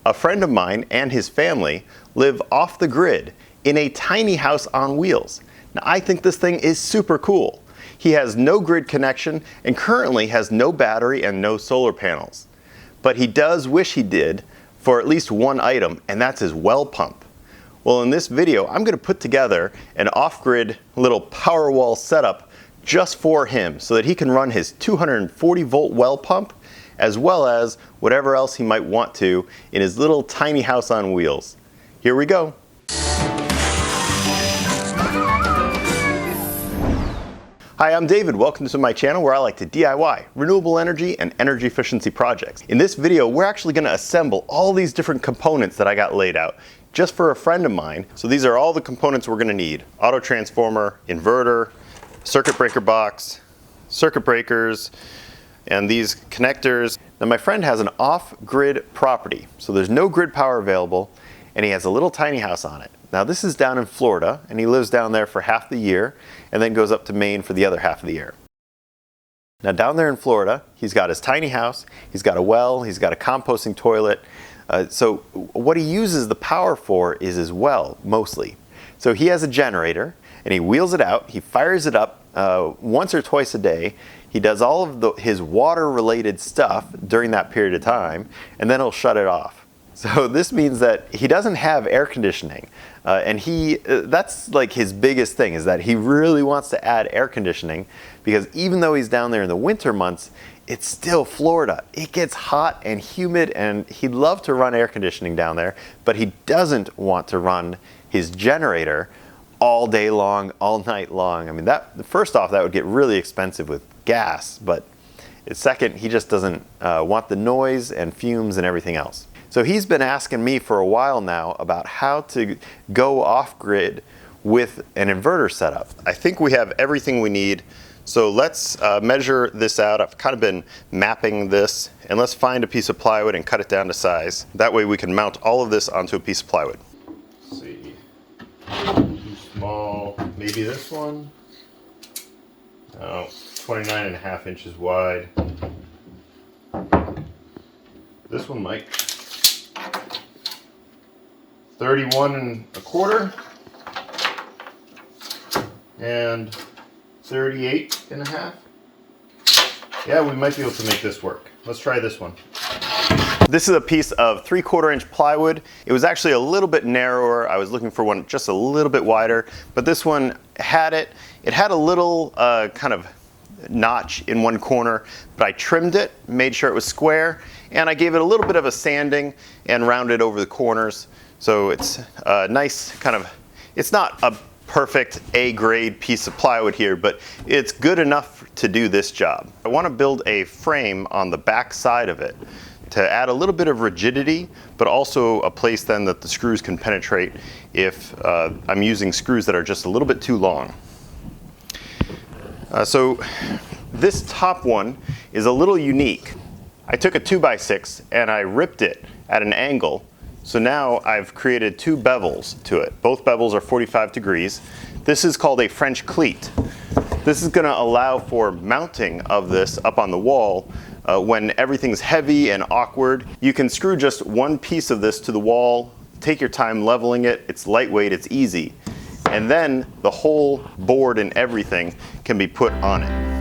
A friend of mine and his family live off the grid in a tiny house on wheels. Now, I think this thing is super cool. He has no grid connection and currently has no battery and no solar panels. But he does wish he did for at least one item, and that's his well pump. Well, in this video, I'm going to put together an off-grid little Powerwall setup just for him so that he can run his 240-volt well pump as well as whatever else he might want to in his little tiny house on wheels. Here we go. Hi, I'm David. Welcome to my channel where I like to DIY renewable energy and energy efficiency projects. In this video, we're actually going to assemble all these different components that I got laid out just for a friend of mine. So these are all the components we're going to need: auto transformer, inverter, circuit breaker box, circuit breakers, and these connectors. Now, my friend has an off-grid property, so there's no grid power available, and he has a little tiny house on it. Now, this is down in Florida, and he lives down there for half the year and then goes up to Maine for the other half of the year. Now, down there in Florida, he's got his tiny house, he's got a well, he's got a composting toilet. So what he uses the power for is his well, mostly. So he has a generator, and he wheels it out, he fires it up once or twice a day. He does all of his water-related stuff during that period of time, and then he'll shut it off. So this means that he doesn't have air conditioning, and that's like his biggest thing, is that he really wants to add air conditioning, because even though he's down there in the winter months, it's still Florida. It gets hot and humid, and he'd love to run air conditioning down there, but he doesn't want to run his generator all day long, all night long. I mean, first off, that would get really expensive with gas, but second, he just doesn't want the noise and fumes and everything else. So he's been asking me for a while now about how to go off-grid with an inverter setup. I think we have everything we need, so let's measure this out. I've kind of been mapping this, and let's find a piece of plywood and cut it down to size. That way we can mount all of this onto a piece of plywood. Let's see, too small, maybe this one? Oh, 29.5 inches wide. This one might. 31.25 and 38.5. Yeah, we might be able to make this work. Let's try this one. This is a piece of 3/4 inch plywood. It was actually a little bit narrower. I was looking for one just a little bit wider, but this one had it. It had a little kind of notch in one corner, but I trimmed it, made sure it was square, and I gave it a little bit of a sanding and rounded over the corners. So it's a nice kind of, it's not a perfect A-grade piece of plywood here, but it's good enough to do this job. I want to build a frame on the back side of it to add a little bit of rigidity, but also a place then that the screws can penetrate if I'm using screws that are just a little bit too long. So this top one is a little unique. I took a 2x6 and I ripped it at an angle. So now I've created two bevels to it. Both bevels are 45 degrees. This is called a French cleat. This is going to allow for mounting of this up on the wall when everything's heavy and awkward. You can screw just one piece of this to the wall, take your time leveling it. It's lightweight, it's easy. And then the whole board and everything can be put on it.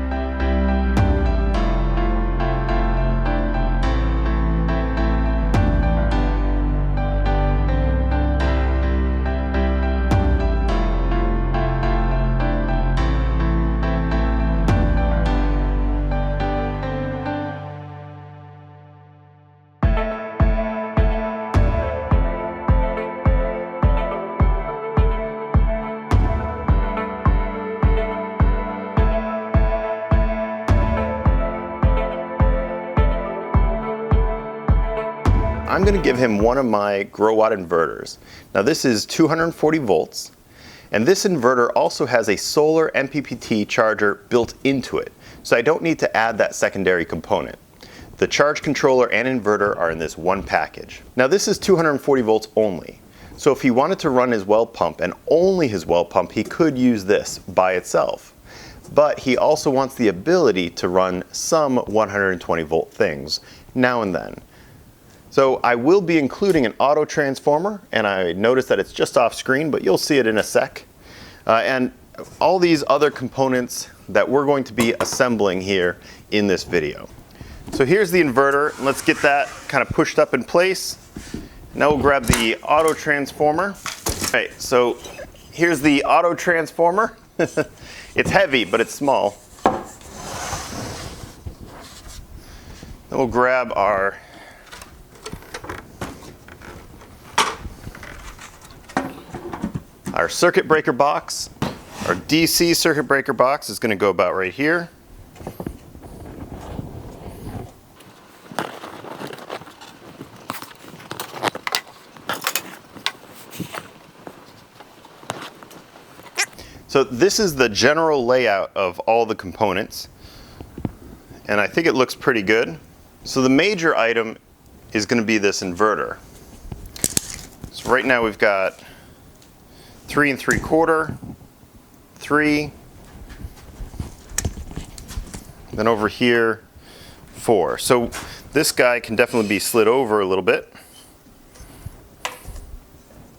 I'm going to give him one of my grow watt inverters. Now this is 240 volts, and this inverter also has a solar MPPT charger built into it, so I don't need to add that secondary component. The charge controller and inverter are in this one package. Now this is 240 volts only, so if he wanted to run his well pump and only his well pump, he could use this by itself. But he also wants the ability to run some 120 volt things now and then. So I will be including an auto transformer, and I noticed that it's just off screen, but you'll see it in a sec. And all these other components that we're going to be assembling here in this video. So here's the inverter. Let's get that kind of pushed up in place. Now we'll grab the auto transformer. Okay, so here's the auto transformer. It's heavy, but it's small. Then we'll grab our circuit breaker box. Our DC circuit breaker box is going to go about right here. So this is the general layout of all the components, and I think it looks pretty good. So the major item is going to be this inverter. So right now we've got 3 3/4, 3, then over here 4. So this guy can definitely be slid over a little bit.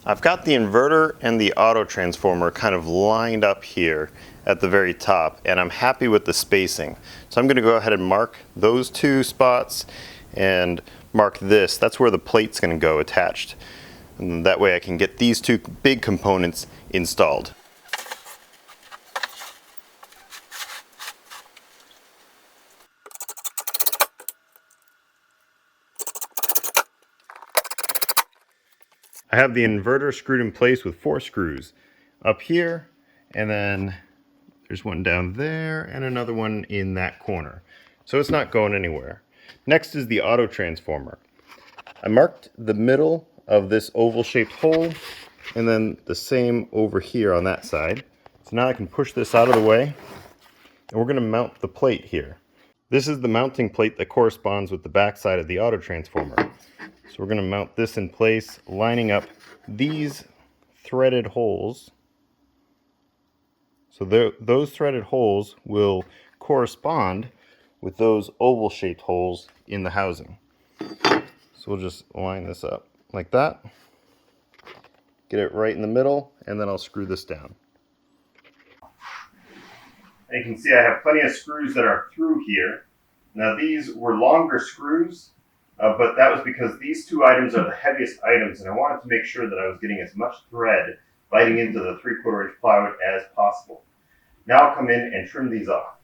I've got the inverter and the auto transformer kind of lined up here at the very top, and I'm happy with the spacing. So I'm going to go ahead and mark those 2 spots and mark this. That's where the plate's going to go attached. And that way I can get these 2 big components installed. I have the inverter screwed in place with 4 screws up here, and then there's one down there and another one in that corner. So it's not going anywhere. Next is the auto transformer. I marked the middle of this oval shaped hole and then the same over here on that side. So now I can push this out of the way, and we're going to mount the plate here. This is the mounting plate that corresponds with the back side of the auto transformer. So we're going to mount this in place, lining up these threaded holes. So those threaded holes will correspond with those oval shaped holes in the housing. So we'll just line this up like that, get it right in the middle, and then I'll screw this down. And you can see I have plenty of screws that are through here. Now these were longer screws, but that was because these 2 items are the heaviest items, and I wanted to make sure that I was getting as much thread biting into the 3/4 inch plywood as possible. Now I'll come in and trim these off.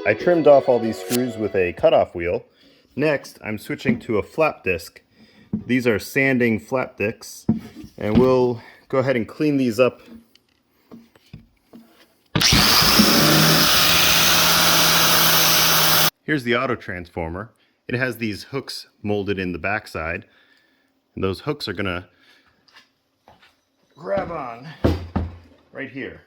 I trimmed off all these screws with a cutoff wheel. Next, I'm switching to a flap disc. These are sanding flap discs, and we'll go ahead and clean these up. Here's the auto transformer. It has these hooks molded in the backside, and those hooks are gonna grab on right here.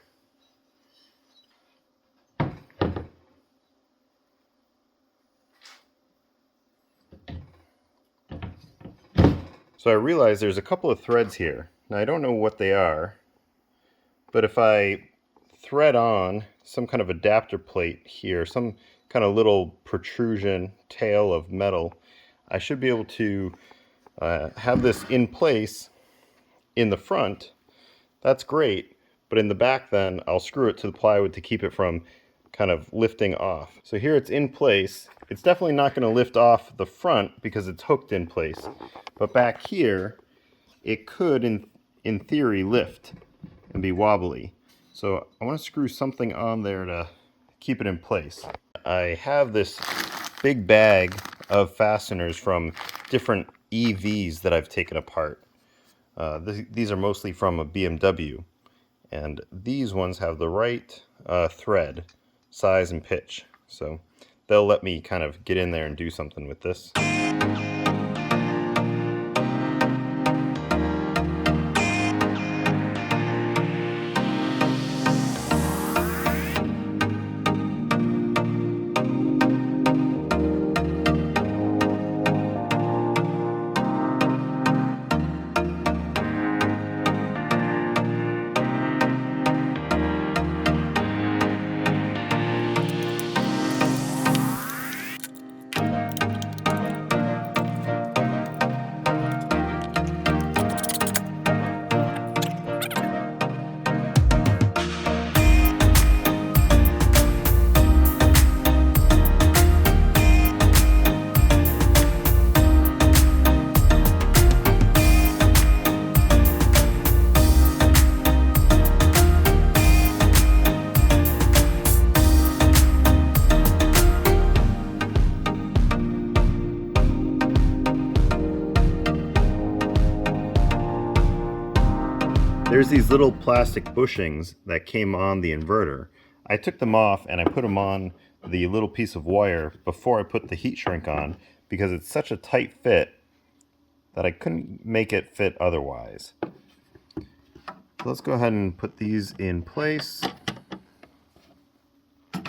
So I realize there's a couple of threads here. Now I don't know what they are, but if I thread on some kind of adapter plate here, some kind of little protrusion tail of metal, I should be able to have this in place in the front. That's great, but in the back then I'll screw it to the plywood to keep it from kind of lifting off. So here it's in place. It's definitely not going to lift off the front because it's hooked in place, but back here it could in theory lift and be wobbly. So I want to screw something on there to keep it in place. I have this big bag of fasteners from different EVs that I've taken apart. These are mostly from a BMW, and these ones have the right thread, size, and pitch. So they'll let me kind of get in there and do something with this. There's these little plastic bushings that came on the inverter. I took them off and I put them on the little piece of wire before I put the heat shrink on because it's such a tight fit that I couldn't make it fit otherwise. So let's go ahead and put these in place. There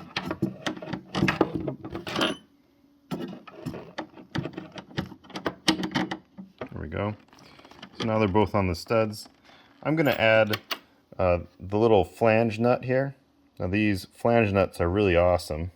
we go. So now they're both on the studs. I'm going to add the little flange nut here. Now these flange nuts are really awesome.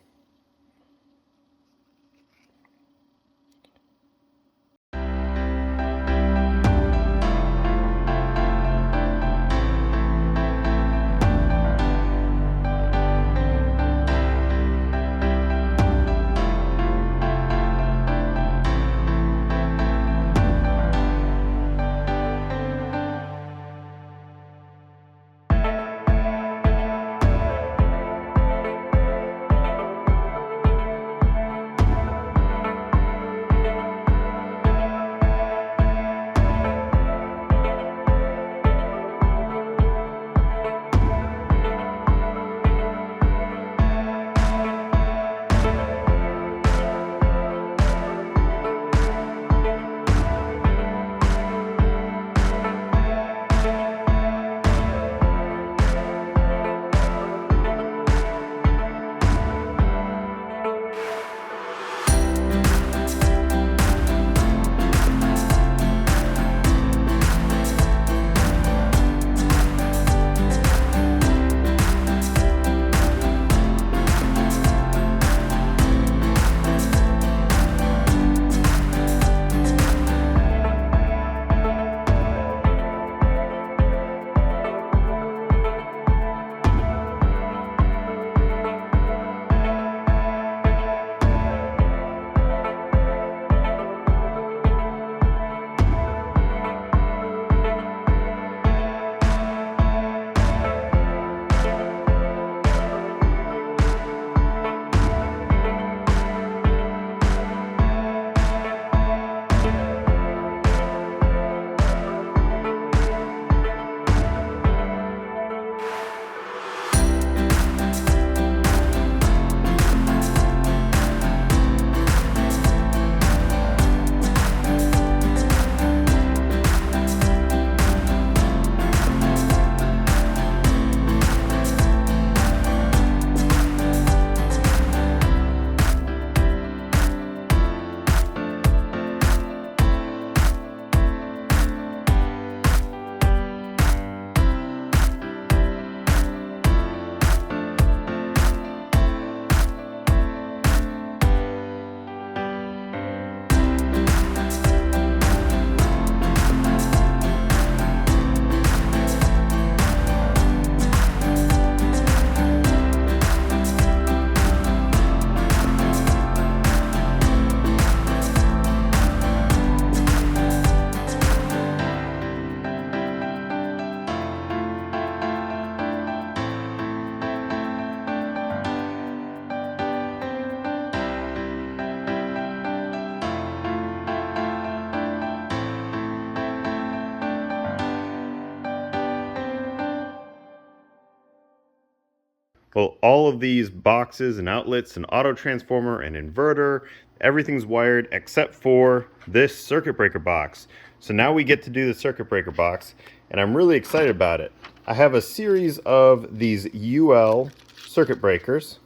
Well, all of these boxes and outlets and auto transformer and inverter, everything's wired except for this circuit breaker box. So now we get to do the circuit breaker box, and I'm really excited about it. I have a series of these UL circuit breakers.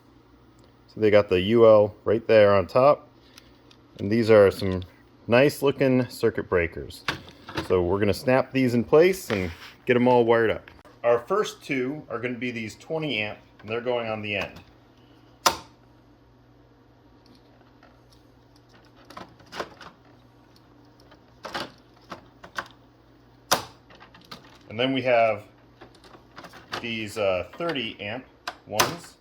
So they got the UL right there on top, and these are some nice looking circuit breakers. So we're going to snap these in place and get them all wired up. Our first two are going to be these 20 amp, and they're going on the end. And then we have these 30 amp ones.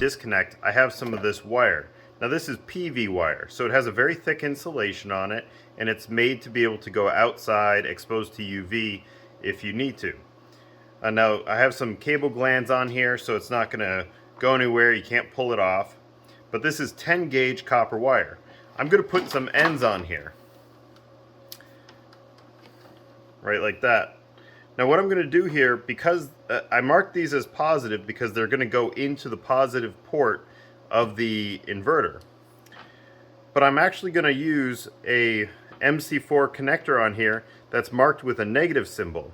disconnect, I have some of this wire. Now this is PV wire, so it has a very thick insulation on it, and it's made to be able to go outside, exposed to UV if you need to. Now I have some cable glands on here, so it's not going to go anywhere, you can't pull it off. But this is 10 gauge copper wire. I'm going to put some ends on here. Right like that. Now what I'm going to do here, because I marked these as positive because they're going to go into the positive port of the inverter. But I'm actually going to use a MC4 connector on here that's marked with a negative symbol.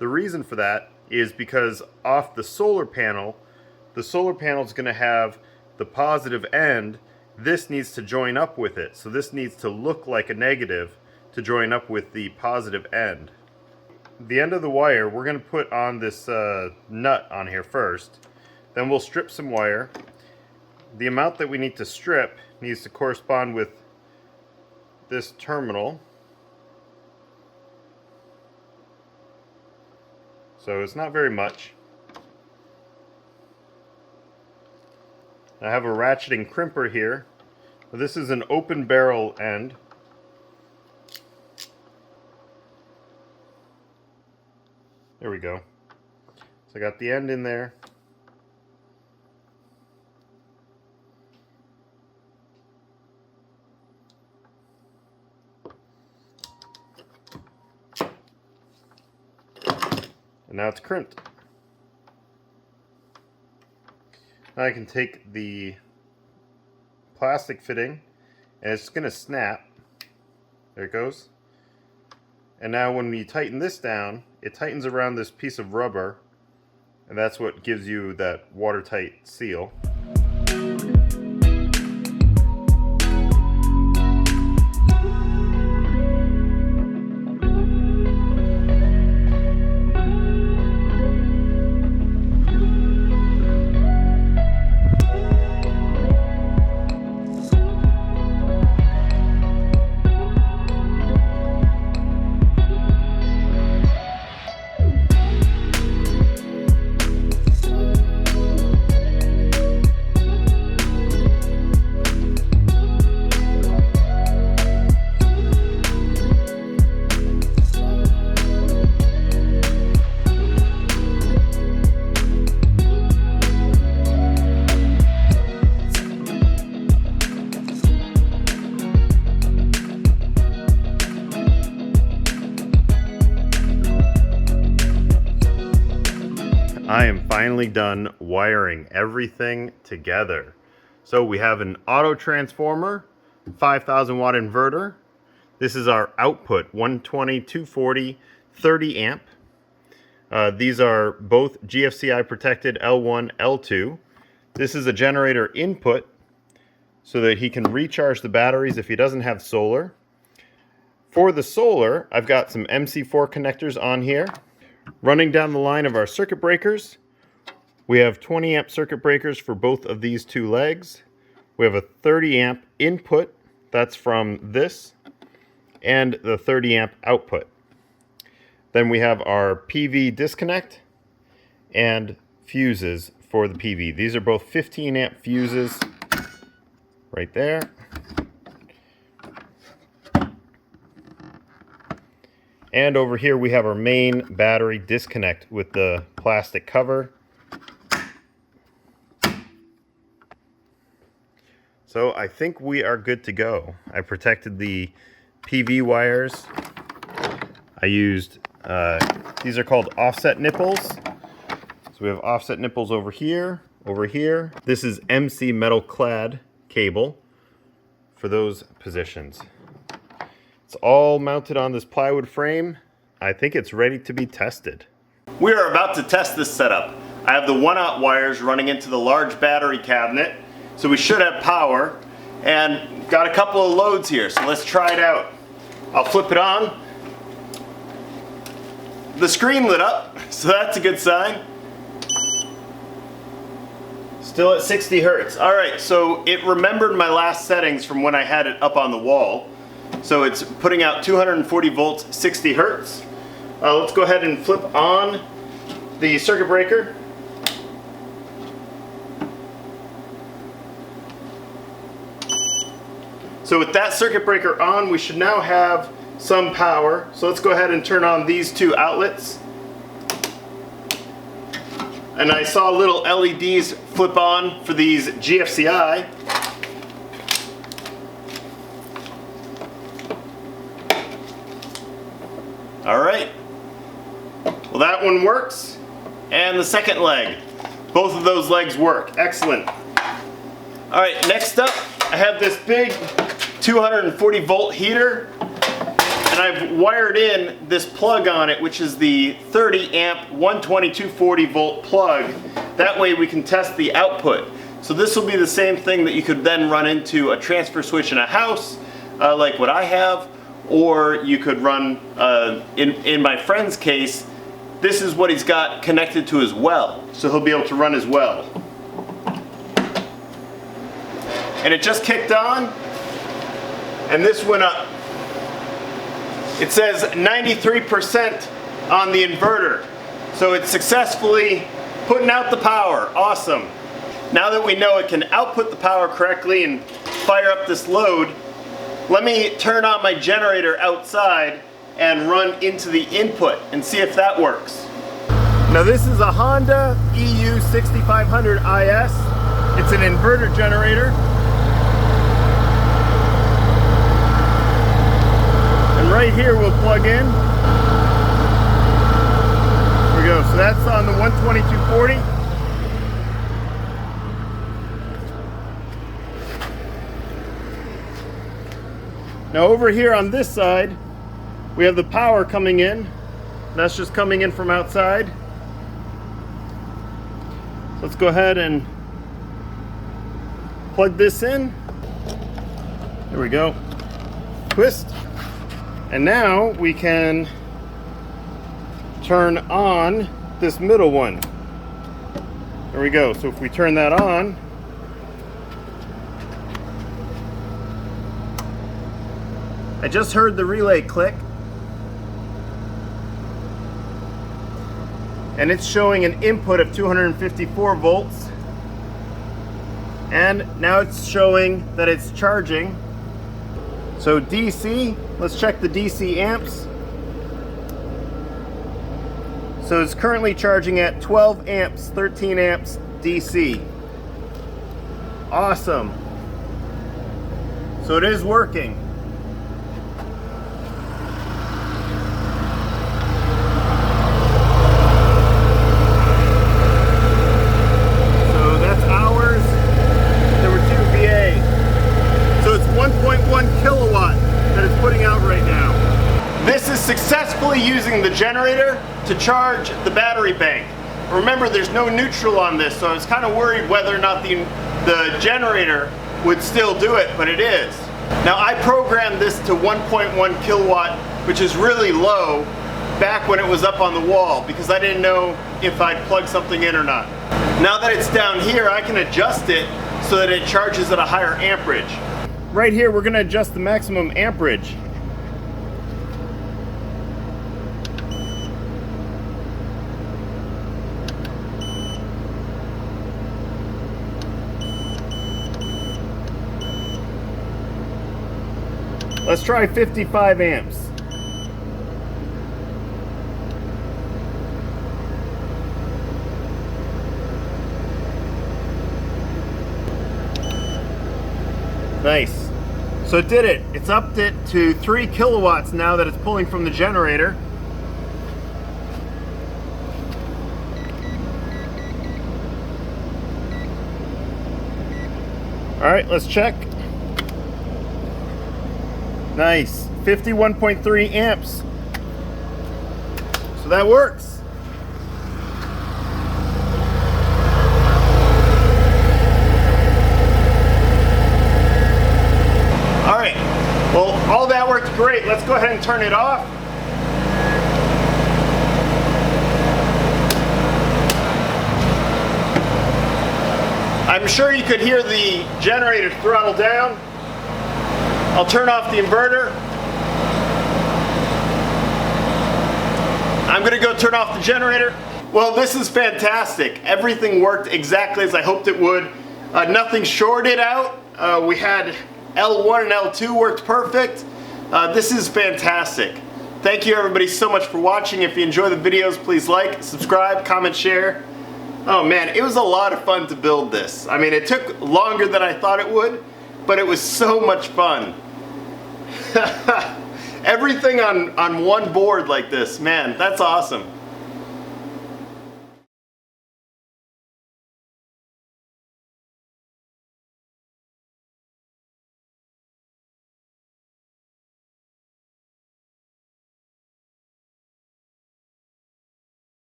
The reason for that is because off the solar panel is going to have the positive end. This needs to join up with it. So this needs to look like a negative to join up with the positive end. The end of the wire we're going to put on this nut on here first. Then we'll strip some wire. The amount that we need to strip needs to correspond with this terminal. So it's not very much. I have a ratcheting crimper here. This is an open barrel end. There we go. So I got the end in there. And now it's crimped. Now I can take the plastic fitting and it's going to snap. There it goes. And now when you tighten this down, it tightens around this piece of rubber, and that's what gives you that watertight seal. I am finally done wiring everything together. So we have an auto transformer, 5,000 watt inverter. This is our output, 120, 240, 30 amp. These are both GFCI protected L1, L2. This is a generator input so that he can recharge the batteries if he doesn't have solar. For the solar, I've got some MC4 connectors on here. Running down the line of our circuit breakers, we have 20 amp circuit breakers for both of these two legs. We have a 30 amp input, that's from this, and the 30 amp output. Then we have our PV disconnect and fuses for the PV. These are both 15 amp fuses right there. And over here we have our main battery disconnect with the plastic cover. So I think we are good to go. I protected the PV wires. I used, these are called offset nipples. So we have offset nipples over here, over here. This is MC metal clad cable for those positions. It's all mounted on this plywood frame. I think it's ready to be tested. We are about to test this setup. I have the 1-aught wires running into the large battery cabinet, so we should have power, and got a couple of loads here, so let's try it out. I'll flip it on. The screen lit up, so that's a good sign. Still at 60 hertz. All right, so it remembered my last settings from when I had it up on the wall. So it's putting out 240 volts, 60 hertz. Let's go ahead and flip on the circuit breaker. So with that circuit breaker on, we should now have some power. So let's go ahead and turn on these two outlets. And I saw little LEDs flip on for these GFCI. All right, well that one works. And the second leg, both of those legs work, excellent. All right, next up, I have this big 240 volt heater, and I've wired in this plug on it, which is the 30 amp 120 240 volt plug. That way we can test the output. So this will be the same thing that you could then run into a transfer switch in a house, like what I have, or you could run, in my friend's case, this is what he's got connected to his well, so he'll be able to run his well. And it just kicked on, and this went up. It says 93% on the inverter, so it's successfully putting out the power. Awesome. Now that we know it can output the power correctly and fire up this load, let me turn on my generator outside and run into the input and see if that works. Now this is a Honda EU 6500 IS. It's an inverter generator. And right here we'll plug in. There we go, so that's on the 120 240. Now over here on this side, we have the power coming in. That's just coming in from outside. Let's go ahead and plug this in. There we go. Twist. And now we can turn on this middle one. There we go. So if we turn that on, I just heard the relay click, and it's showing an input of 254 volts, and now it's showing that it's charging. So DC, let's check the DC amps. So it's currently charging at 12 amps, 13 amps DC. Awesome. So it is working. Successfully using the generator to charge the battery bank. Remember, there's no neutral on this, so I was kind of worried whether or not the generator would still do it, but it is. Now I programmed this to 1.1 kilowatt, which is really low, back when it was up on the wall, because I didn't know if I'd plug something in or not. Now that it's down here, I can adjust it so that it charges at a higher amperage. Right here, we're going to adjust the maximum amperage. Let's try 55 amps. Nice. So it did it. It's upped it to 3 kilowatts now that it's pulling from the generator. All right, let's check. Nice, 51.3 amps. So that works. All right, well, all that worked great. Let's go ahead and turn it off. I'm sure you could hear the generator throttle down. I'll turn off the inverter. I'm gonna go turn off the generator. Well, this is fantastic. Everything worked exactly as I hoped it would. Nothing shorted out. We had L1 and L2 worked perfect. This is fantastic. Thank you everybody so much for watching. If you enjoy the videos, please like, subscribe, comment, share. Oh man, it was a lot of fun to build this. I mean, it took longer than I thought it would, but it was so much fun. Everything on one board like this, man, that's awesome.